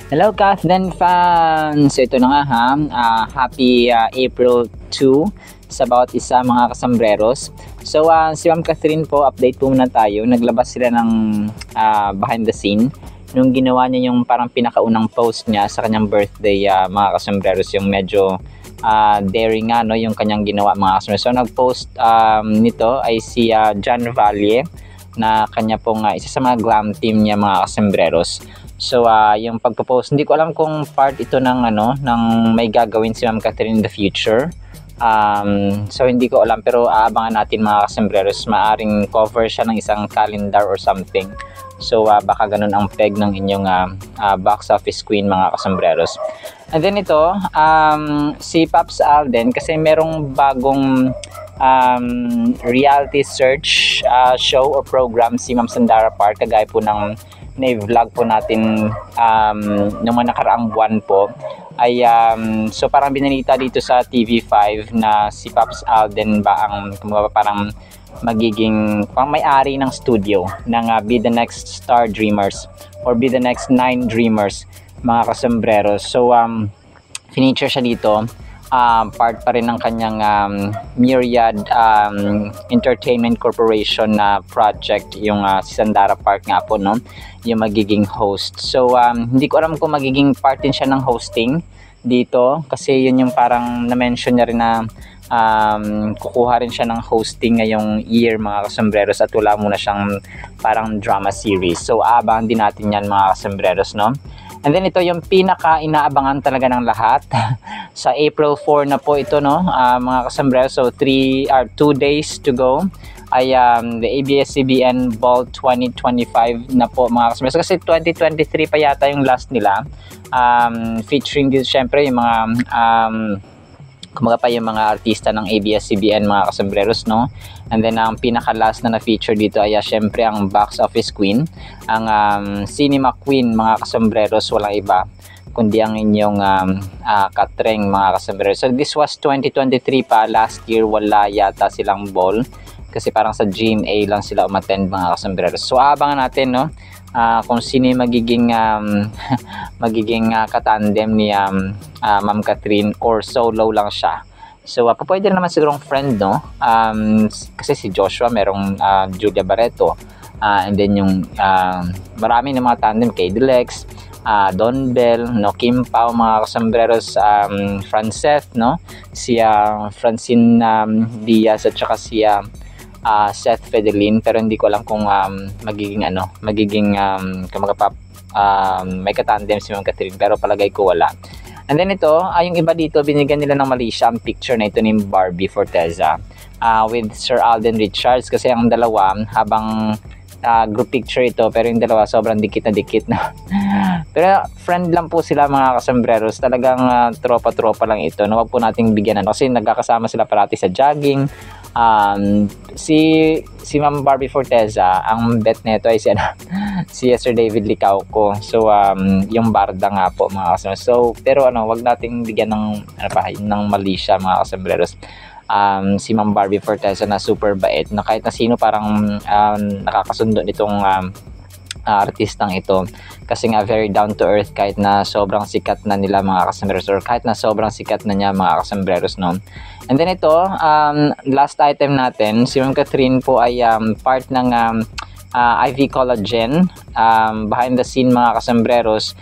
Hello Kathleen fans! So ito na nga ha, happy April 2 sa bawat isa mga kasambreros. So si Ma'am Catherine po, update po muna tayo. Naglabas sila ng behind the scene nung ginawa niya yung parang pinakaunang post niya sa kanyang birthday mga kasambreros, yung medyo daring nga no, yung kanyang ginawa mga kasambreros. So nag-post nito ay si John Valle na kanya pong isa sa mga glam team niya mga kasambreros. So yung pagpo-post, hindi ko alam kung part ito ng ng may gagawin si Ma'am Catherine in the future. So hindi ko alam, pero aabangan natin mga kasambreros. Maaring cover siya ng isang calendar or something. So baka ganun ang peg ng inyong box office queen mga kasambreros. And then ito, si Pops Alden, kasi merong bagong reality search show or program si Ma'am Sandara Park, kagaya po ng na-vlog po natin nung mga nakaraang buwan po ay so parang binalita dito sa TV5 na si Pops Alden ba ang parang magiging may-ari ng studio ng Be the Next Star Dreamers or Be the Next 9 Dreamers mga kasambreros. So feature siya dito, part pa rin ng kanyang Myriad Entertainment Corporation na project, yung si Sandara Park nga po, no, yung magiging host. So hindi ko alam kung magiging part din siya ng hosting dito, kasi yun yung parang na-mention niya rin na kukuha rin siya ng hosting ngayong year mga kasambreros, at wala muna siyang parang drama series. So abangan din natin yan mga kasambreros, no. And then ito yung pinaka inaabangan talaga ng lahat sa April 4 na po ito, no, mga kasambreros. So 2 days to go ay the ABS-CBN Ball 2025 na po mga kasambreros, kasi 2023 pa yata yung last nila, featuring dito syempre yung mga kumaga pa yung mga artista ng ABS-CBN mga kasambreros, no. And then ang pinaka-last na na-feature dito ay syempre ang box office queen, ang cinema queen mga kasambreros, walang iba kundi ang inyong Katreng mga kasambreros. So this was 2023 pa, last year wala yata silang ball kasi parang sa GMA lang sila umattend mga kasambreros. So abangan natin, no, kung sino yung magiging magiging katandem ni Ma'am Catherine or solo lang siya. So pwede naman sigurong friend, no, kasi si Joshua merong Julia Barreto, and then yung marami ng mga tandem, kay Dilex, Don Bell, no, Kim Pao mga kasambreros, Franceth, no, si Francine Diaz at saka si Seth Fedelin, pero hindi ko alam kung magiging may katandem si Ma'am Catherine, pero palagay ko wala. And then ito, yung iba dito, binigyan nila ng mali siya ang picture na ito ni Barbie Forteza with Sir Alden Richards, kasi ang dalawa habang group picture ito, pero yung dalawa sobrang dikit na dikit na pero friend lang po sila mga kasambreros, talagang tropa-tropa lang ito, no? Wag po nating bigyan kasi nagkakasama sila parati sa jogging. Si Ma'am Barbie Forteza, ang bet nito ay si Sir David Licauco. So yung Barda nga po mga kasambreros. So pero wag nating bigyan ng mali siya mga kasambreros. Si Ma'am Barbie Forteza na super bait, na kahit na sino parang nakakasundo nitong artistang ito, kasi nga very down to earth, kahit na sobrang sikat na nila mga kasambreros, or kahit na sobrang sikat na niya mga kasambreros, no. And then ito, last item natin, si Ma'am Catherine po ay part ng IV Collagen, behind the scene mga kasambreros,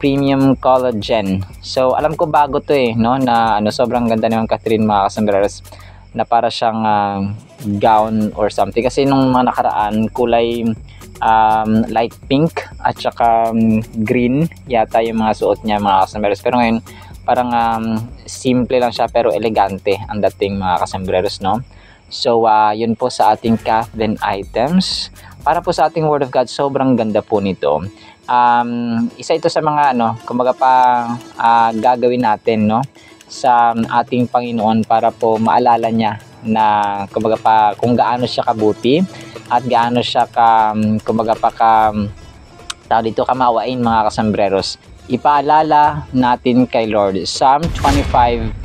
premium collagen. So alam ko bago to no, na sobrang ganda ni Ma'am Catherine mga kasambreros, na para siyang gown or something, kasi nung mga nakaraan kulay light pink at saka green yata yung mga suot niya mga kasambreros, pero ngayon parang simple lang siya pero elegante ang dating mga kasambreros, no. So yun po sa ating Kathleen items. Para po sa ating Word of God, sobrang ganda po nito. Isa ito sa mga kumbaga gagawin natin, no, sa ating Panginoon, para po maalala niya na kumbaga kung gaano siya kabuti at gaano siya kamawain mga kasambreros. Ipaalala natin kay Lord. Psalm 25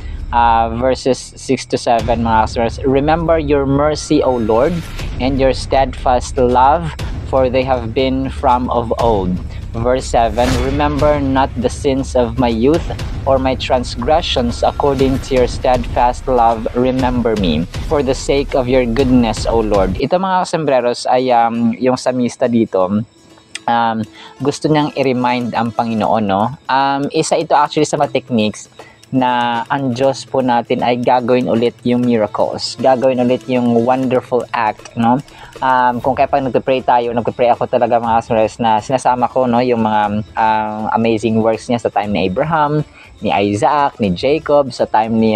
verses 6 to 7 mga kasambreros. Remember your mercy, O Lord, and your steadfast love, for they have been from of old. Verse 7, remember not the sins of my youth or my transgressions. According to your steadfast love, remember me for the sake of your goodness, O Lord. Ito mga kasembreros ay yung salmista dito, gusto niyang i-remind ang Panginoon, no? Isa ito actually sa mga techniques na ang Diyos po natin ay gagawin ulit yung miracles, gagawin ulit yung wonderful act, no? Kung kaya pag nagpe-pray tayo, nagpe-pray ako talaga mga kasembreros na sinasama ko, no, yung mga amazing works niya sa time ni Abraham, ni Isaac, ni Jacob, sa time ni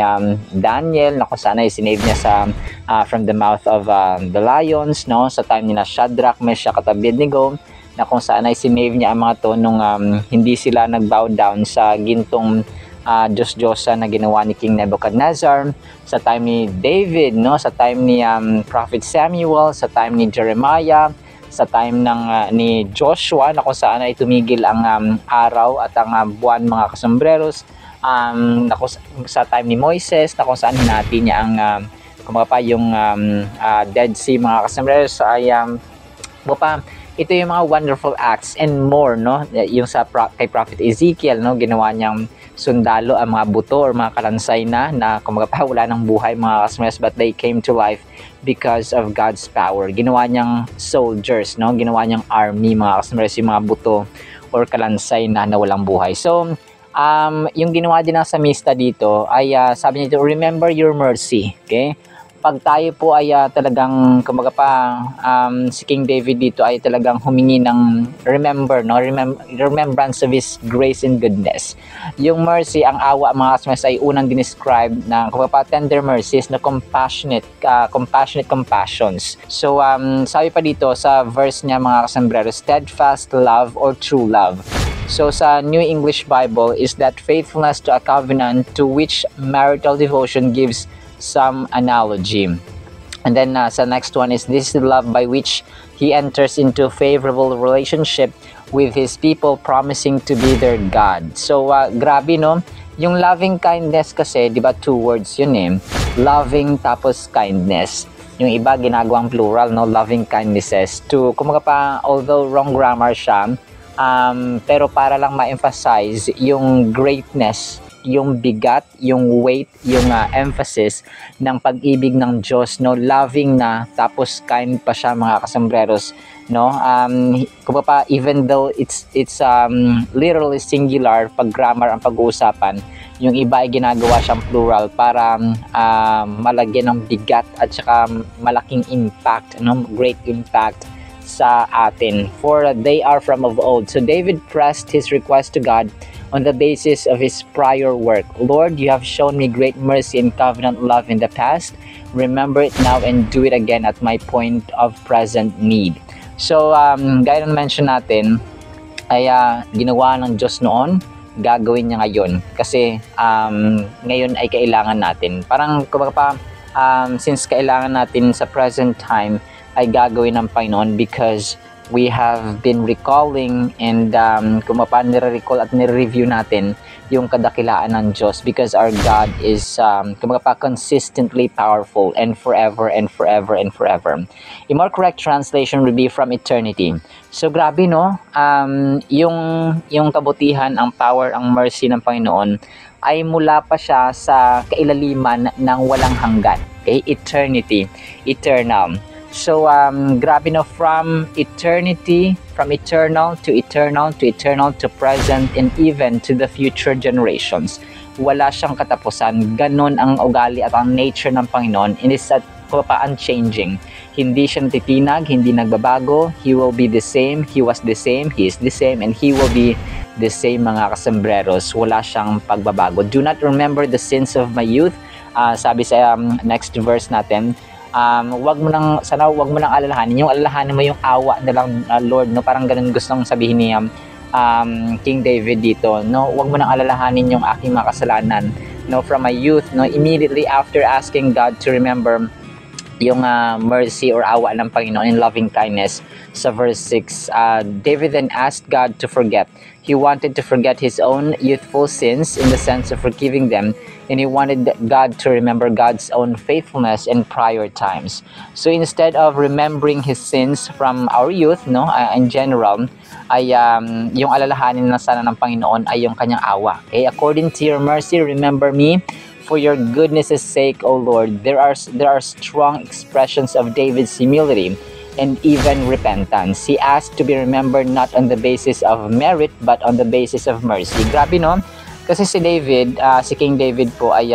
Daniel, na kung saan ay sinave niya sa from the mouth of the lions, no? Sa time ni Shadrach, Meshach at Abednego, na kung saan ay sinave niya ang mga to nung hindi sila nag-bow down sa gintong Diyos-Diyosa na ginawa ni King Nebuchadnezzar, sa time ni David, no, sa time ni Prophet Samuel, sa time ni Jeremiah, sa time ni Joshua, na kung saan ay tumigil ang araw at ang buwan, mga kasembreros, sa time ni Moises, na kung saan hinati niya ang yung Dead Sea, mga kasembreros, ay ito yung mga wonderful acts and more, no? Yung kay Prophet Ezekiel, no, ginawa niyang sundalo ang mga buto or mga kalansay na wala ng buhay, mga kasembreros, but they came to life because of God's power. Ginawa niyang soldiers, no? Ginawa niyang army, mga kasembreros, yung mga buto or kalansay na walang buhay. So, yung ginawa din ng salmista dito ay sabi niya dito, remember your mercy, okay? Pag tayo po ay talagang si King David dito ay talagang humingi ng remembrance of His grace and goodness. Yung mercy, ang awa, mga kasembreros, ay unang dinescribe na tender mercies na compassionate compassions. So sabi pa dito sa verse niya, mga kasembreros, steadfast love or true love. So sa New English Bible is that faithfulness to a covenant to which marital devotion gives some analogy. And then sa next one is, this is the love by which he enters into favorable relationship with his people, promising to be their God. So grabe, no? Yung loving kindness kasi, di ba, two words yun eh. Loving tapos kindness. Yung iba ginagawang plural, no? Loving kindnesses. Although wrong grammar siya, pero para lang ma-emphasize yung greatness, yung bigat, yung weight, yung emphasis ng pag-ibig ng Diyos, no? Loving na, tapos kind pa siya, mga kasembreros, no? Even though it's literally singular, pag grammar ang pag-uusapan, yung iba ay ginagawa siyang plural para malagyan ng bigat at saka malaking impact, no? Great impact sa atin. For they are from of old. So David pressed his request to God on the basis of his prior work. Lord, you have shown me great mercy and covenant love in the past. Remember it now and do it again at my point of present need. So, gaya ng mention natin, ay ginawa ng Diyos noon, gagawin niya ngayon. Kasi ngayon ay kailangan natin. Parang since kailangan natin sa present time, ay gagawin ng Panginoon because we have been recalling and nire-recall at nire-review natin yung kadakilaan ng Diyos, because our God is consistently powerful and forever and forever and forever. A more correct translation would be from eternity. So grabe, no? Yung kabutihan, ang power, ang mercy ng Panginoon ay mula pa siya sa kailaliman ng walang hanggan. Okay? Eternity, eternal. So, grabe, no, from eternity, from eternal to eternal to eternal to present and even to the future generations. Wala siyang katapusan. Ganon ang ugali at ang nature ng Panginoon. And it's unchanging. Hindi siya natitinag, hindi nagbabago. He will be the same, He was the same, He is the same, and He will be the same, mga kasembreros. Wala siyang pagbabago. Do not remember the sins of my youth. Sabi sa next verse natin, wag mo nang alalahanin. Yung alalahanin mo yung awa na lang, Lord, no? Parang ganun gustong sabihin ni King David dito, no? Wag mo nang alalahanin yung aking mga kasalanan, no? From my youth, no? Immediately after asking God to remember yung mercy or awa ng Panginoon in loving kindness, sa verse 6, David then asked God to forget. He wanted to forget his own youthful sins in the sense of forgiving them and he wanted God to remember God's own faithfulness in prior times. So instead of remembering his sins from our youth, no, in general, ay yung alalahanin na sana ng Panginoon ay yung kanyang awa. Okay, according to your mercy, remember me for your goodness' sake, O Lord. There are strong expressions of David's humility and even repentance. He asked to be remembered not on the basis of merit but on the basis of mercy. Grabe, no? Kasi si David, si King David po ay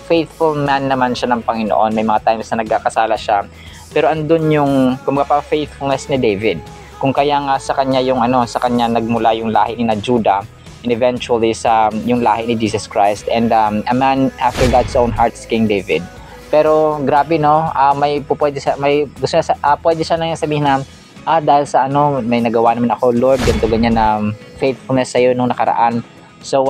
faithful man naman siya ng Panginoon. May mga times na nagkakasala siya. Pero andun yung kumbaga faithfulness ni David. Kung kaya nga sa kanya yung sa kanya nagmula yung lahi ni Judah and eventually sa yung lahi ni Jesus Christ, and a man after God's own heart is King David. Pero grabe, no, pwede siya nang sabihin na dahil sa may nagawa naman ako, Lord, ganito ganyan na faithfulness sa iyo nung nakaraan. So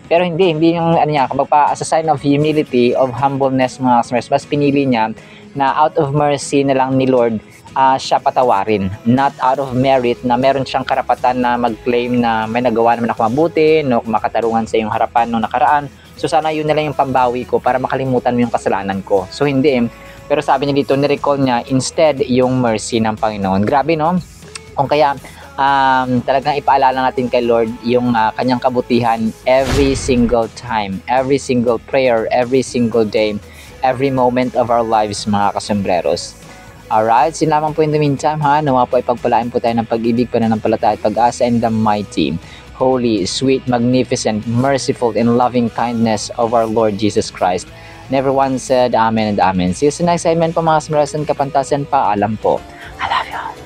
pero hindi yung niya, as a sign of humility, of humbleness, mga kasmers, mas pinili niya na out of mercy na lang ni Lord siya patawarin, not out of merit na meron siyang karapatan na mag-claim na may nagawa naman ako mabuti, no, makatarungan sa iyong harapan nung nakaraan. So sana yun na lang yung pambawi ko para makalimutan mo yung kasalanan ko. So hindi. Pero sabi niya dito, nirecall niya instead yung mercy ng Panginoon. Grabe, no? Kung kaya talagang ipaalala natin kay Lord yung kanyang kabutihan every single time, every single prayer, every single day, every moment of our lives, mga kasombreros. Alright, sinamang po in the meantime, nawa po ipagpalain po tayo ng pag-ibig, pananampalataya at pag-asa in the mighty, holy, sweet, magnificent, merciful, and loving kindness of our Lord Jesus Christ. And everyone said Amen and Amen. See you sa next segment po, mga kasmerasan, kapantasan pa, alam po. I love you.